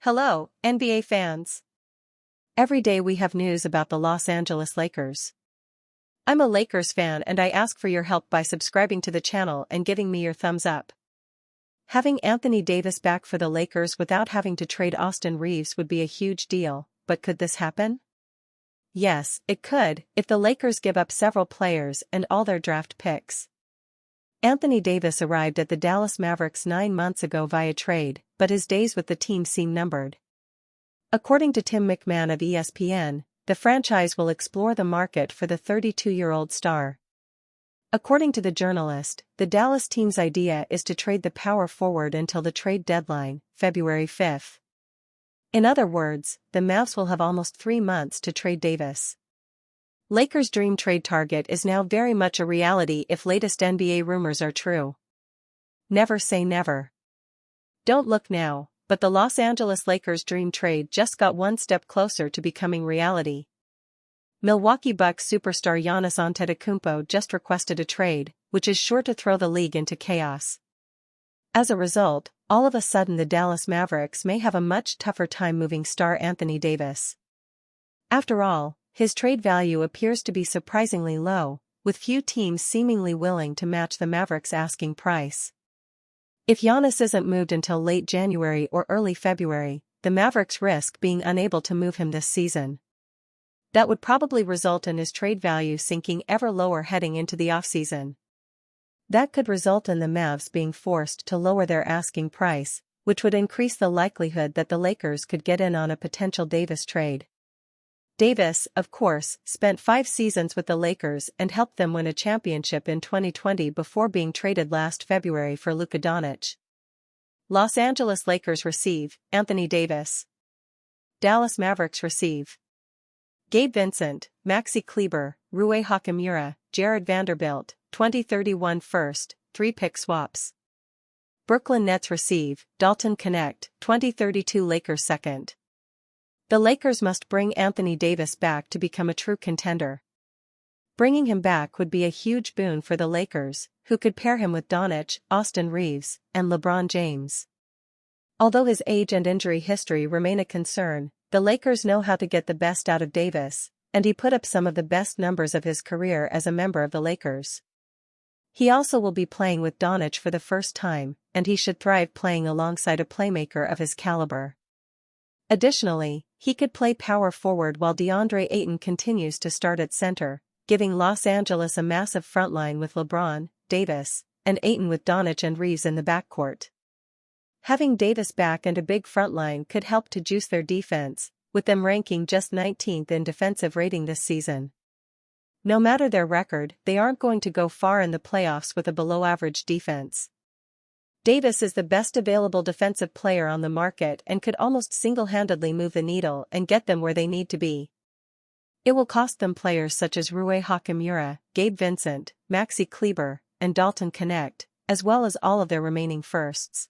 Hello, NBA fans. Every day we have news about the Los Angeles Lakers. I'm a Lakers fan and I ask for your help by subscribing to the channel and giving me your thumbs up. Having Anthony Davis back for the Lakers without having to trade Austin Reeves would be a huge deal, but could this happen? Yes, it could, if the Lakers give up several players and all their draft picks. Anthony Davis arrived at the Dallas Mavericks 9 months ago via trade, but his days with the team seem numbered. According to Tim McMahon of ESPN, the franchise will explore the market for the 32-year-old star. According to the journalist, the Dallas team's idea is to trade the power forward until the trade deadline, February 5. In other words, the Mavs will have almost 3 months to trade Davis. Lakers' dream trade target is now very much a reality if latest NBA rumors are true. Never say never. Don't look now, but the Los Angeles Lakers' dream trade just got one step closer to becoming reality. Milwaukee Bucks superstar Giannis Antetokounmpo just requested a trade, which is sure to throw the league into chaos. As a result, all of a sudden the Dallas Mavericks may have a much tougher time moving star Anthony Davis. After all, his trade value appears to be surprisingly low, with few teams seemingly willing to match the Mavericks' asking price. If Giannis isn't moved until late January or early February, the Mavericks risk being unable to move him this season. That would probably result in his trade value sinking ever lower heading into the offseason. That could result in the Mavs being forced to lower their asking price, which would increase the likelihood that the Lakers could get in on a potential Davis trade. Davis, of course, spent 5 seasons with the Lakers and helped them win a championship in 2020 before being traded last February for Luka Doncic. Los Angeles Lakers receive Anthony Davis. Dallas Mavericks receive Gabe Vincent, Maxi Kleber, Rui Hachimura, Jared Vanderbilt, 2031 first, 3-pick swaps. Brooklyn Nets receive Dalton Knecht, 2032 Lakers second. The Lakers must bring Anthony Davis back to become a true contender. Bringing him back would be a huge boon for the Lakers, who could pair him with Doncic, Austin Reeves, and LeBron James. Although his age and injury history remain a concern, the Lakers know how to get the best out of Davis, and he put up some of the best numbers of his career as a member of the Lakers. He also will be playing with Doncic for the first time, and he should thrive playing alongside a playmaker of his caliber. Additionally, he could play power forward while DeAndre Ayton continues to start at center, giving Los Angeles a massive frontline with LeBron, Davis, and Ayton with Doncic and Reeves in the backcourt. Having Davis back and a big frontline could help to juice their defense, with them ranking just 19th in defensive rating this season. No matter their record, they aren't going to go far in the playoffs with a below-average defense. Davis is the best available defensive player on the market and could almost single-handedly move the needle and get them where they need to be. It will cost them players such as Rui Hachimura, Gabe Vincent, Maxi Kleber, and Dalton Knecht, as well as all of their remaining firsts.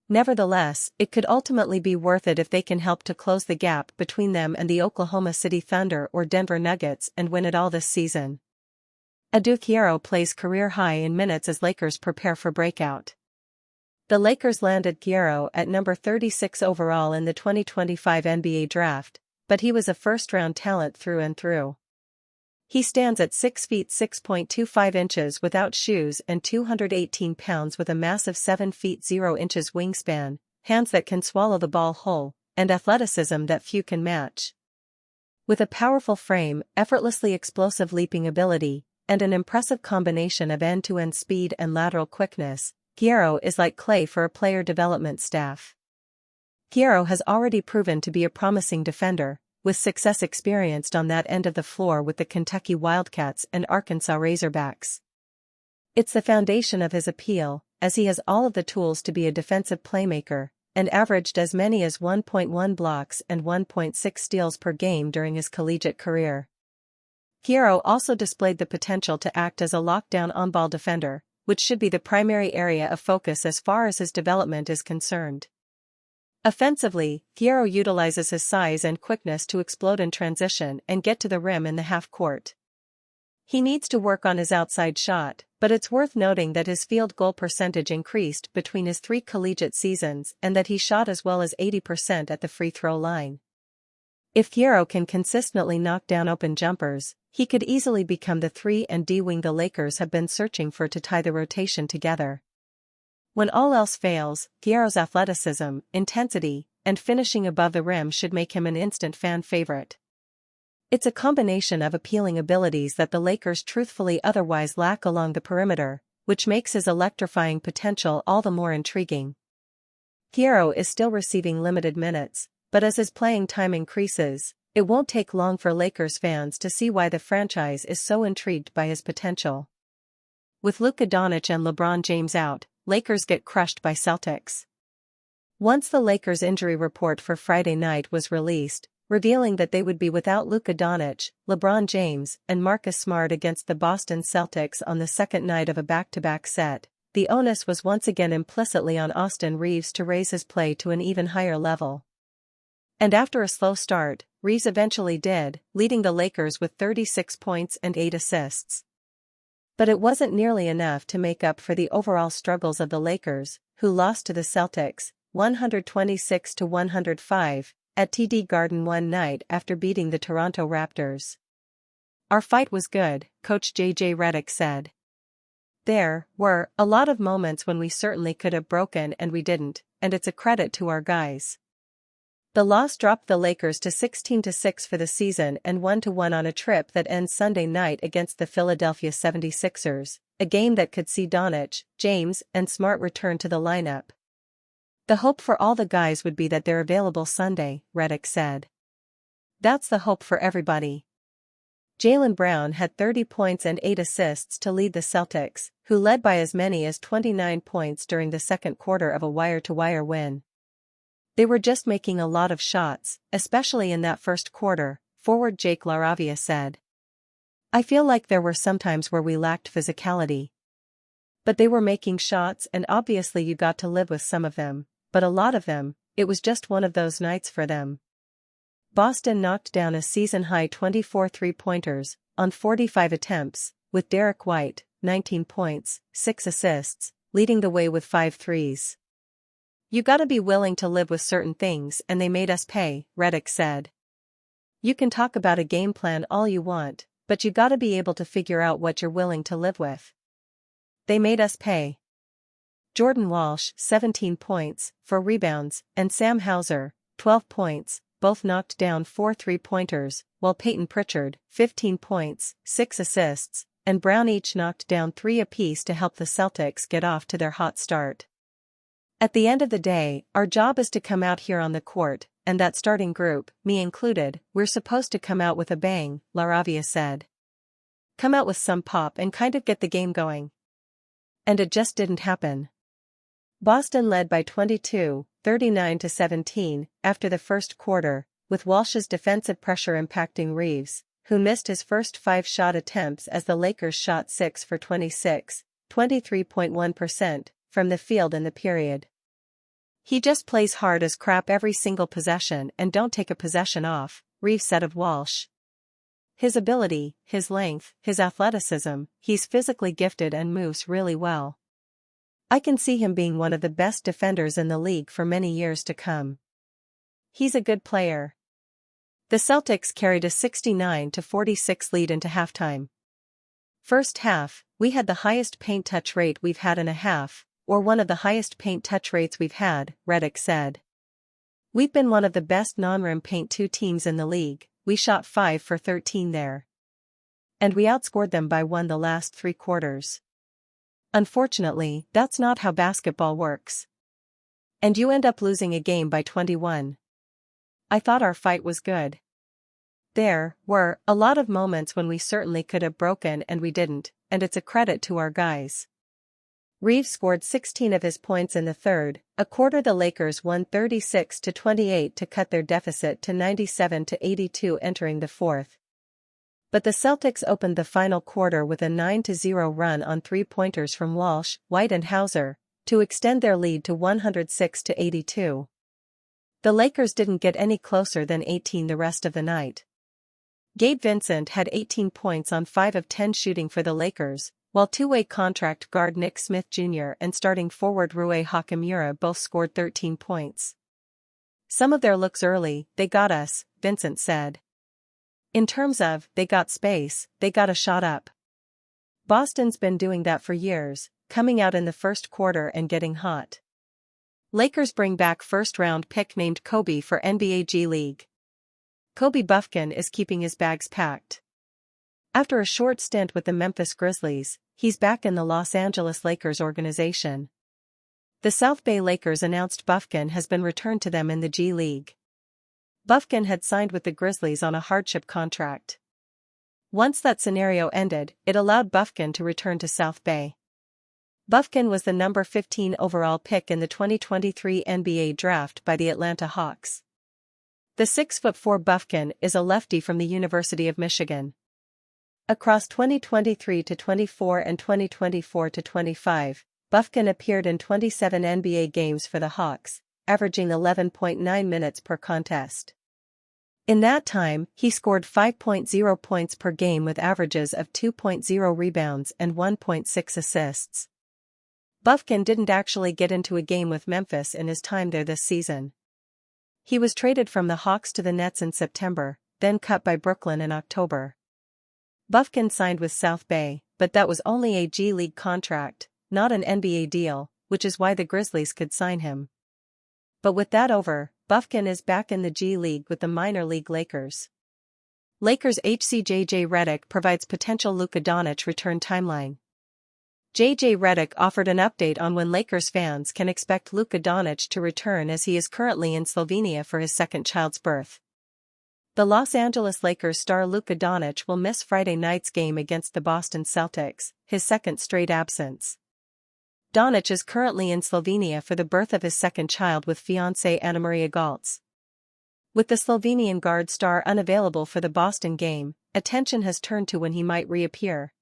Nevertheless, it could ultimately be worth it if they can help to close the gap between them and the Oklahoma City Thunder or Denver Nuggets and win it all this season. Adou Thiero plays career-high in minutes as Lakers prepare for breakout. The Lakers landed Thiero at number 36 overall in the 2025 NBA Draft, but he was a first-round talent through and through. He stands at 6 feet 6.25 inches without shoes and 218 pounds with a massive 7 feet 0 inches wingspan, hands that can swallow the ball whole, and athleticism that few can match. With a powerful frame, effortlessly explosive leaping ability, and an impressive combination of end-to-end speed and lateral quickness, Thiero is like clay for a player development staff. Thiero has already proven to be a promising defender, with success experienced on that end of the floor with the Kentucky Wildcats and Arkansas Razorbacks. It's the foundation of his appeal, as he has all of the tools to be a defensive playmaker, and averaged as many as 1.1 blocks and 1.6 steals per game during his collegiate career. Thiero also displayed the potential to act as a lockdown on-ball defender, which should be the primary area of focus as far as his development is concerned. Offensively, Thiero utilizes his size and quickness to explode in transition and get to the rim in the half-court. He needs to work on his outside shot, but it's worth noting that his field goal percentage increased between his 3 collegiate seasons and that he shot as well as 80% at the free throw line. If Giero can consistently knock down open jumpers, he could easily become the 3-and-D wing the Lakers have been searching for to tie the rotation together. When all else fails, Giero's athleticism, intensity, and finishing above the rim should make him an instant fan favorite. It's a combination of appealing abilities that the Lakers truthfully otherwise lack along the perimeter, which makes his electrifying potential all the more intriguing. Giero is still receiving limited minutes, but as his playing time increases, it won't take long for Lakers fans to see why the franchise is so intrigued by his potential. With Luka Doncic and LeBron James out, Lakers get crushed by Celtics. Once the Lakers' injury report for Friday night was released, revealing that they would be without Luka Doncic, LeBron James, and Marcus Smart against the Boston Celtics on the second night of a back-to-back set, the onus was once again implicitly on Austin Reaves to raise his play to an even higher level. And after a slow start, Reaves eventually did, leading the Lakers with 36 points and 8 assists. But it wasn't nearly enough to make up for the overall struggles of the Lakers, who lost to the Celtics, 126-105, at TD Garden one night after beating the Toronto Raptors. "Our fight was good," Coach J.J. Redick said. "There were a lot of moments when we certainly could have broken and we didn't, and it's a credit to our guys." The loss dropped the Lakers to 16-6 for the season and 1-1 on a trip that ends Sunday night against the Philadelphia 76ers, a game that could see Doncic, James, and Smart return to the lineup. "The hope for all the guys would be that they're available Sunday," Redick said. "That's the hope for everybody." Jaylen Brown had 30 points and 8 assists to lead the Celtics, who led by as many as 29 points during the second quarter of a wire-to-wire win. "They were just making a lot of shots, especially in that first quarter," forward Jake LaRavia said. "I feel like there were some times where we lacked physicality. But they were making shots and obviously you got to live with some of them, but a lot of them, it was just one of those nights for them." Boston knocked down a season-high 24 three-pointers on 45 attempts, with Derek White, 19 points, 6 assists, leading the way with 5 threes. "You gotta be willing to live with certain things and they made us pay," Redick said. "You can talk about a game plan all you want, but you gotta be able to figure out what you're willing to live with. They made us pay." Jordan Walsh, 17 points, 4 rebounds, and Sam Hauser, 12 points, both knocked down 4 three-pointers, while Peyton Pritchard, 15 points, 6 assists, and Brown each knocked down 3 apiece to help the Celtics get off to their hot start. "At the end of the day, our job is to come out here on the court, and that starting group, me included, we're supposed to come out with a bang," LaRavia said. "Come out with some pop and kind of get the game going." And it just didn't happen. Boston led by 22, 39-17, after the first quarter, with Walsh's defensive pressure impacting Reaves, who missed his first 5 shot attempts as the Lakers shot 6 for 26, 23.1%, from the field in the period. "He just plays hard as crap every single possession and don't take a possession off," Reaves said of Walsh. "His ability, his length, his athleticism, he's physically gifted and moves really well. I can see him being one of the best defenders in the league for many years to come. He's a good player." The Celtics carried a 69-46 lead into halftime. "First half, we had the highest paint touch rate we've had in a half, or one of the highest paint touch rates we've had," Redick said. "We've been one of the best non-rim paint 2 teams in the league, we shot 5 for 13 there. And we outscored them by 1 the last 3 quarters. Unfortunately, that's not how basketball works. And you end up losing a game by 21. I thought our fight was good. There were a lot of moments when we certainly could have broken and we didn't, and it's a credit to our guys." Reaves scored 16 of his points in the third, a quarter the Lakers won 36-28 to cut their deficit to 97-82 entering the fourth. But the Celtics opened the final quarter with a 9-0 run on 3-pointers from Walsh, White and Hauser, to extend their lead to 106-82. The Lakers didn't get any closer than 18 the rest of the night. Gabe Vincent had 18 points on 5 of 10 shooting for the Lakers, while two-way contract guard Nick Smith Jr. and starting forward Rui Hachimura both scored 13 points. "Some of their looks early, they got us," Vincent said. "In terms of, they got space, they got a shot up. Boston's been doing that for years, coming out in the first quarter and getting hot." Lakers bring back first-round pick named Kobe for NBA G League. Kobe Buffkin is keeping his bags packed. After a short stint with the Memphis Grizzlies, he's back in the Los Angeles Lakers organization. The South Bay Lakers announced Buffkin has been returned to them in the G League. Buffkin had signed with the Grizzlies on a hardship contract. Once that scenario ended, it allowed Buffkin to return to South Bay. Buffkin was the number 15 overall pick in the 2023 NBA draft by the Atlanta Hawks. The 6'4" Buffkin is a lefty from the University of Michigan. Across 2023-24 and 2024-25, Buffkin appeared in 27 NBA games for the Hawks, averaging 11.9 minutes per contest. In that time, he scored 5.0 points per game with averages of 2.0 rebounds and 1.6 assists. Buffkin didn't actually get into a game with Memphis in his time there this season. He was traded from the Hawks to the Nets in September, then cut by Brooklyn in October. Buffkin signed with South Bay, but that was only a G League contract, not an NBA deal, which is why the Grizzlies could sign him. But with that over, Buffkin is back in the G League with the minor league Lakers. Lakers HC JJ Redick provides potential Luka Doncic return timeline. JJ Redick offered an update on when Lakers fans can expect Luka Doncic to return, as he is currently in Slovenia for his second child's birth. The Los Angeles Lakers star Luka Doncic will miss Friday night's game against the Boston Celtics, his second straight absence. Doncic is currently in Slovenia for the birth of his second child with fiancée Anna-Maria Galtz. With the Slovenian guard star unavailable for the Boston game, attention has turned to when he might reappear.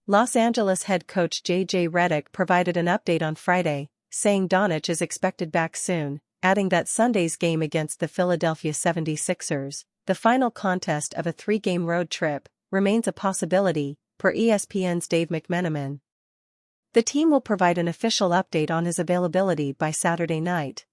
Los Angeles head coach JJ Redick provided an update on Friday, saying Doncic is expected back soon, adding that Sunday's game against the Philadelphia 76ers, the final contest of a 3-game road trip, remains a possibility, per ESPN's Dave McMenamin. The team will provide an official update on his availability by Saturday night.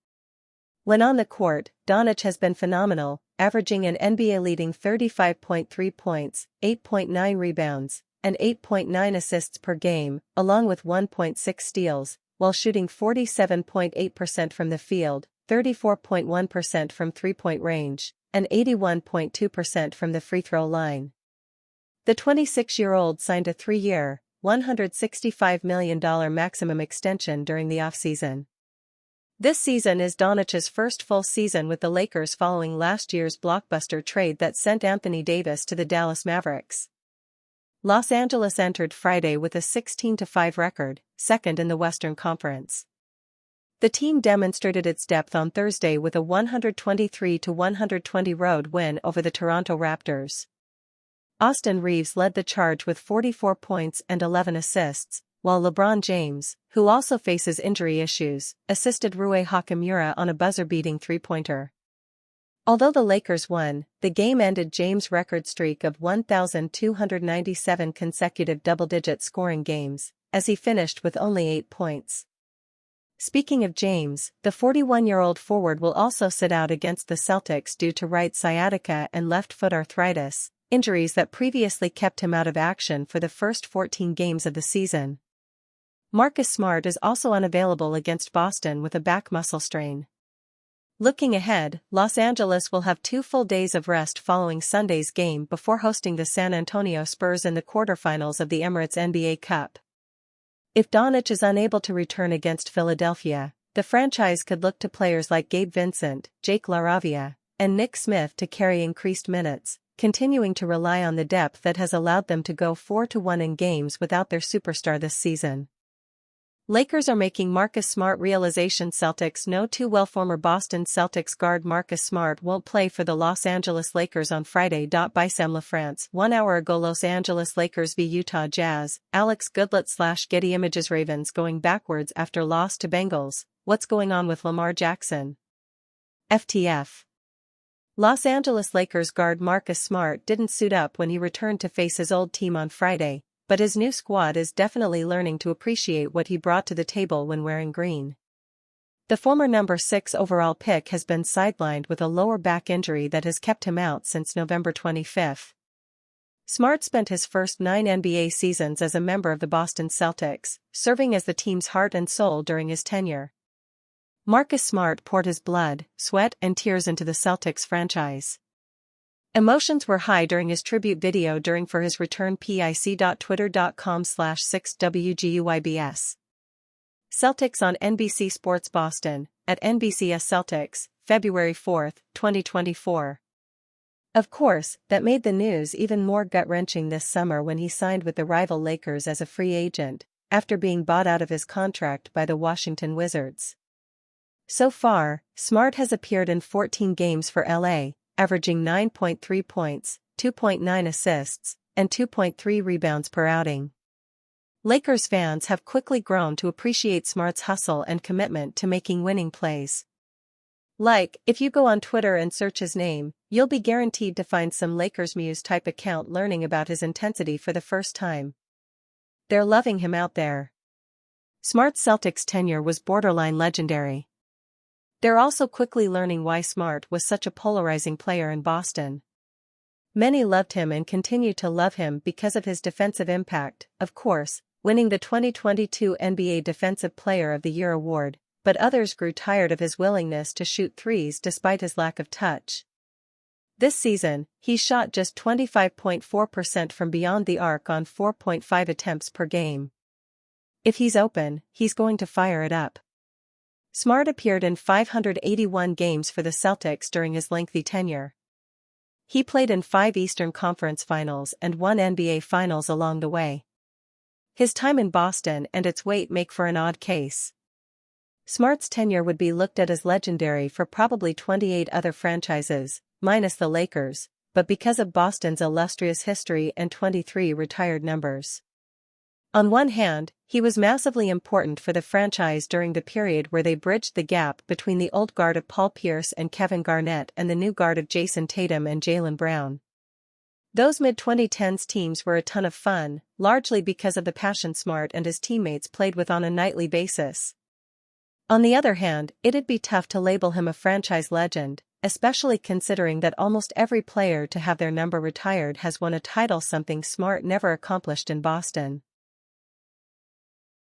When on the court, Doncic has been phenomenal, averaging an NBA-leading 35.3 points, 8.9 rebounds, and 8.9 assists per game, along with 1.6 steals, while shooting 47.8% from the field, 34.1% from three-point range, and 81.2% from the free throw line. The 26-year-old signed a 3-year, $165 million maximum extension during the offseason. This season is Doncic's first full season with the Lakers following last year's blockbuster trade that sent Anthony Davis to the Dallas Mavericks. Los Angeles entered Friday with a 16-5 record, second in the Western Conference. The team demonstrated its depth on Thursday with a 123-120 road win over the Toronto Raptors. Austin Reeves led the charge with 44 points and 11 assists, while LeBron James, who also faces injury issues, assisted Rui Hachimura on a buzzer-beating three-pointer. Although the Lakers won, the game ended James' record streak of 1,297 consecutive double-digit scoring games, as he finished with only 8 points. Speaking of James, the 41-year-old forward will also sit out against the Celtics due to right sciatica and left foot arthritis, injuries that previously kept him out of action for the first 14 games of the season. Marcus Smart is also unavailable against Boston with a back muscle strain. Looking ahead, Los Angeles will have 2 full days of rest following Sunday's game before hosting the San Antonio Spurs in the quarterfinals of the Emirates NBA Cup. If Doncic is unable to return against Philadelphia, the franchise could look to players like Gabe Vincent, Jake LaRavia, and Nick Smith to carry increased minutes, continuing to rely on the depth that has allowed them to go 4-1 in games without their superstar this season. Lakers are making Marcus Smart realization Celtics know too well. Former Boston Celtics guard Marcus Smart won't play for the Los Angeles Lakers on Friday. By Sam LaFrance. 1 hour ago, Los Angeles Lakers v Utah Jazz. Alex Goodlett / Getty Images. Ravens going backwards after loss to Bengals. What's going on with Lamar Jackson? FTF. Los Angeles Lakers guard Marcus Smart didn't suit up when he returned to face his old team on Friday, but his new squad is definitely learning to appreciate what he brought to the table when wearing green. The former number 6 overall pick has been sidelined with a lower back injury that has kept him out since November 25. Smart spent his first 9 NBA seasons as a member of the Boston Celtics, serving as the team's heart and soul during his tenure. Marcus Smart poured his blood, sweat, and tears into the Celtics franchise. Emotions were high during his tribute video for his return. pic.twitter.com/6wguybs. Celtics on NBC Sports Boston, at NBCS Celtics, February 4, 2024. Of course, that made the news even more gut-wrenching this summer when he signed with the rival Lakers as a free agent, after being bought out of his contract by the Washington Wizards. So far, Smart has appeared in 14 games for LA, averaging 9.3 points, 2.9 assists, and 2.3 rebounds per outing. Lakers fans have quickly grown to appreciate Smart's hustle and commitment to making winning plays. If you go on Twitter and search his name, you'll be guaranteed to find some Lakers Muse-type account learning about his intensity for the first time. They're loving him out there. Smart's Celtics tenure was borderline legendary. They're also quickly learning why Smart was such a polarizing player in Boston. Many loved him and continue to love him because of his defensive impact, of course, winning the 2022 NBA Defensive Player of the Year award, but others grew tired of his willingness to shoot threes despite his lack of touch. This season, he shot just 25.4% from beyond the arc on 4.5 attempts per game. If he's open, he's going to fire it up. Smart appeared in 581 games for the Celtics during his lengthy tenure. He played in 5 Eastern Conference Finals and 1 NBA Finals along the way. His time in Boston and its weight make for an odd case. Smart's tenure would be looked at as legendary for probably 28 other franchises, minus the Lakers, but because of Boston's illustrious history and 23 retired numbers. On one hand, he was massively important for the franchise during the period where they bridged the gap between the old guard of Paul Pierce and Kevin Garnett and the new guard of Jason Tatum and Jaylen Brown. Those mid-2010s teams were a ton of fun, largely because of the passion Smart and his teammates played with on a nightly basis. On the other hand, it'd be tough to label him a franchise legend, especially considering that almost every player to have their number retired has won a title, something Smart never accomplished in Boston.